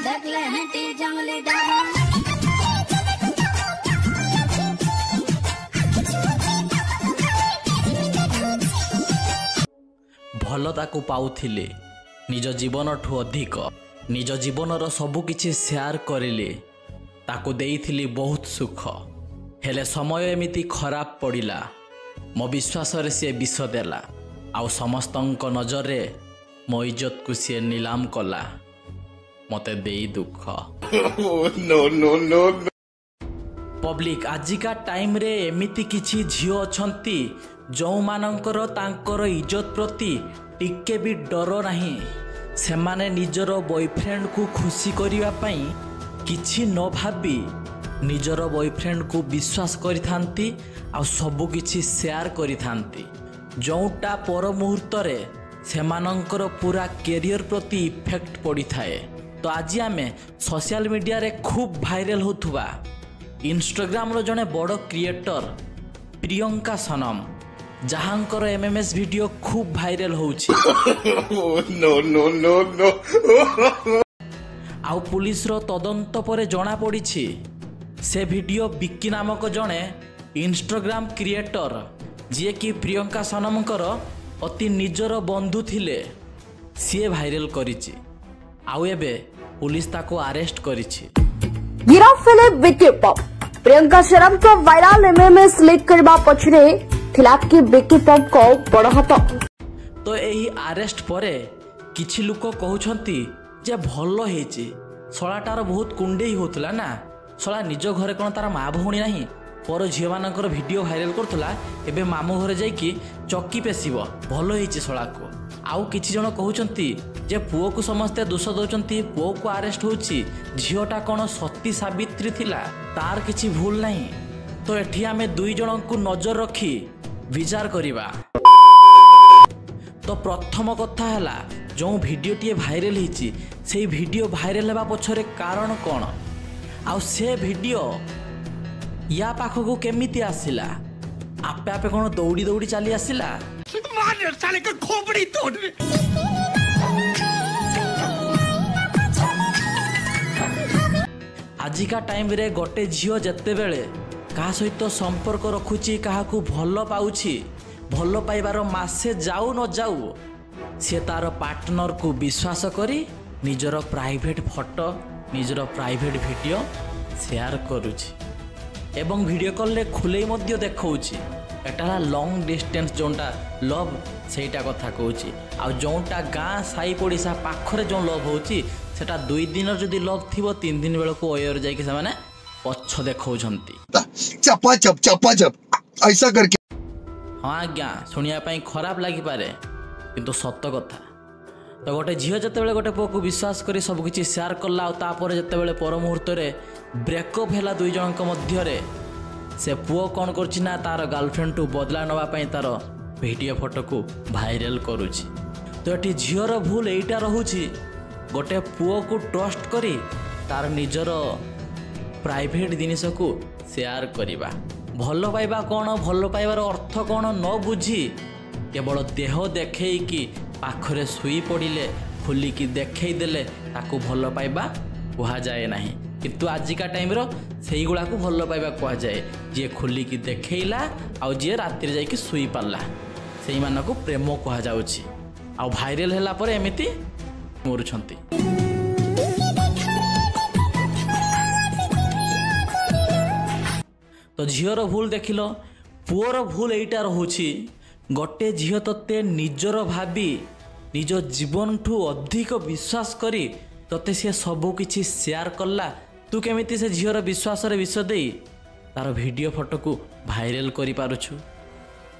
भलताकू पाउथिले निज जीवन ठू अधिक निज जीवनर सबुकिछि शेयर करिले ताकू देइथिली बहुत सुख हेले समय एमिति खराब पड़िला मो विश्वास रे से विष देला आउ समस्तंक नजर रे मो इज्जत को सी नीलाम कला मते देई दुख पब्लिक आजिका टाइम रे एमिति किछि झियो अछंती जो मानकर तांकर इज्जत प्रति टिके भी डर नाही से माने निजर बॉयफ्रेंड को खुशी करिवा पई किछि न भाबी निजर बॉयफ्रेंड को विश्वास करिथांती आ सबु किछि शेयर करिथांती जोटा पर मुहूर्त रे सेमानंकर पूरा कैरियर प्रति इफेक्ट पड़ी थाए। तो आज आमे सोशल मीडिया रे खूब भाइरल होथुबा इंस्टाग्राम रो जने बड़ क्रिएटर प्रियंका सनम जहांकर एमएमएस वीडियो खूब भाइरल होउछि नो नो नो नो आउ पुलिस रो तदंत परे जणा पड़िछि से वीडियो बिक्की नामक जने इंस्टाग्राम क्रिएटर जे कि प्रियंका सनमकर अति निजर बंधु थिले सी भाइरल करिछि आउ एबे पुलिस ताको अरेस्ट करिछि। गिरफ्त हेले विक्की पॉप प्रियंका सनम को वायरल एमएमएस लीक करबा पछरे थिला कि विक्की पॉप को बड़ हाथ। तो एही अरेस्ट परे किछि लोक कहउछंती जे भलो हेछि सळाटार बहुत कुंडेई होतला ना सळा निज घरे कोन तार मा भौणी नाही पर झियो मानकर वीडियो भाइरल करथला एबे मामू घरे जाई कि चक्की पेसिबो भलो हेछि सळा को आउ किछि जण कहउछंती जे पुओ को समस्ते दोष दउछंती पुओ को अरेस्ट होछि झियोटा कोन सती सावित्री थिला तार किछि भूल नाही। तो एठी आमे दुई जण को नजर रखी विचार करिबा। तो प्रथम कथा हैला जो वीडियोटी भाइरल होती से वीडियो भाइरल होगा पछरे कारण कौन आउ से वीडियो या पाखक केमिति आसिला आपे आपे कौन दौड़ी दौड़ी चली आसिला आजिका टाइम रे गोटे झियो जत्ते बेले कहा सहित संपर्क रखुची काहाकू भल पाउची भल पाइबार मासे जाऊ न जाऊ से तार पार्टनर को विश्वास करी निजर प्राइवेट फोटो निजर प्राइवेट वीडियो शेयर करुची एवं वीडियो कॉल रे खुले मध्य देखौची एटा लॉन्ग डिस्टेंस जोंटा लव सेटा कथा कहूची आ जोंटा गाँ साई पड़िशा पाखरे जो लव होची सेटा 2 दिन जदि लव थिबो 3 दिन बेल को ओयर जाई कि से माने पछ देखौछंती चपा चप ऐसा करके। हाँ आज्ञा शुणिया पाई खराब लगी पारे किंतु सत कथा। तो गोटे झील जिते गोटे पुओ को विश्वास कर सबकि शेयर कला जिते पर मुहूर्त ब्रेकअप है दुई जन मध्य से पुओ कौन करना तार गर्लफ्रेंड टू बदला नापी तार वीडियो फोटो को भाइरल करुच्ची। तो ये झीर भूल यहीटा रोचे गोटे पुओ को ट्रस्ट करी तार निजर प्राइवेट जिनिस को शेयर करवा भल पाइबा कौन भल पाइबार अर्थ कौन न बुझी केवल देह देखी पाखरे शुई पड़े खोलिकी देखईदेले ताकू भल पाइबा कह जाए ना किंतु आजिका टाइम से गुड़ा को भल पाइबा कह जाए जी खोलिकी देखला आउ जी राति जाकि शुई पार्ला से मानक प्रेम कह जाउछि आउ भाइरल होला पर एमिति मरुछंती। तो झीर भूल देखिल पुओर भूल यहीटा रोचे गोटे झील तोते निजर भावी निज जीवन ठू अधिक विश्वास करी तोते सी सबू किछि शेयर कला तू केमिति से झीर विश्वास रे विष दे तार वीडियो फोटो को भाइरल करि पारुछु।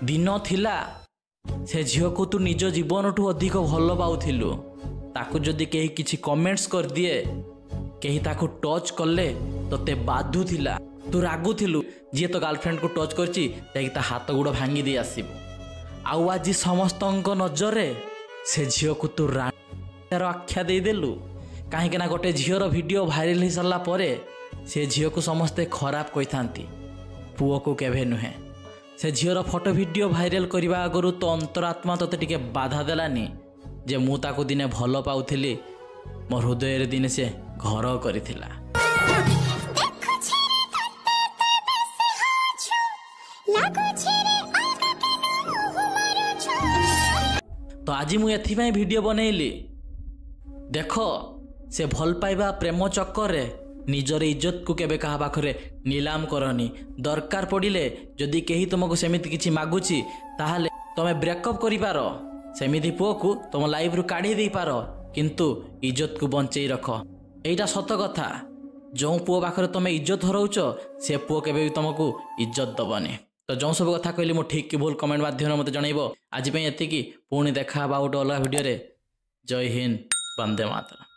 दिन थिला से झील को तू निज जीवन ठू अधिक भल पाउथिलु ताकू जदि केही किछि कमेंट्स कर दिए केही ताकू टच कले तोते बाधु थिला तू रागुथिलु जी तो गर्लफ्रेंड को टच करछि जाकि ता हाथ गुड़ भांगी दे आसीबो आउ आज समस्तंक नजर से झील को तू रार आख्या देदेलु कहीं गोटे झीर वीडियो भाइरल हो सारा पर से झील को समस्ते खराब कही था पुओ को केभे नुहे से झीर फोटो वीडियो भाइरल करने आगु तो अंतरात्मा तोते टिके बाधा देलानी जे मु ताको दिने भल पाउथिली मोर हृदय दिने से ଘର କରିଥିଲା। ତ ଆଜି ମୁଁ ଏଥିପାଇଁ ଭିଡ଼ିଓ ବନେଇଲି। ଦେଖ ସେ ଭଲ ପାଇବା ପ୍ରେମ ଚକ୍କରରେ ନିଜର ଇଜ୍ଜତକୁ କେବେ କାହା ପାଖରେ ନିଲାମ କରନି। ଦରକାର ପଡ଼ିଲେ ଯଦି କେହି ତୁମକୁ ସେମିତି କିଛି ମାଗୁଛି ତାହେଲେ ତମେ ବ୍ରେକଅପ୍ କରିପାର। ସେମିତି ପୁଅକୁ ତମ ଲାଇଫରୁ କାଢ଼ି ଦେଇପାର, କିନ୍ତୁ ଇଜ୍ଜତକୁ ବଞ୍ଚେଇ ରଖ। ଏଇଟା ସତ କଥା। ଯେଉଁ ପୁଅ ପାଖରେ ତମେ ଇଜ୍ଜତ ହରଉଛ ସେ ପୁଅ କେବେ ବି ତମକୁ ଇଜ୍ଜତ ଦେବନି। ତ ଯେଉଁ ସବୁ କଥା କହିଲି ମୁଁ ଠିକ୍ କି ଭୁଲ କମେଣ୍ଟ ମାଧ୍ୟମରେ ମୋତେ ଜଣାଇବ। ଆଜି ପାଇଁ ଏତିକି, ପୁଣି ଦେଖା ହେବା ଗୋଟେ ଅଲଗା ଭିଡ଼ିଓରେ। ଜୟ ହିନ୍ଦ, ବନ୍ଦେ ମାତରମ୍।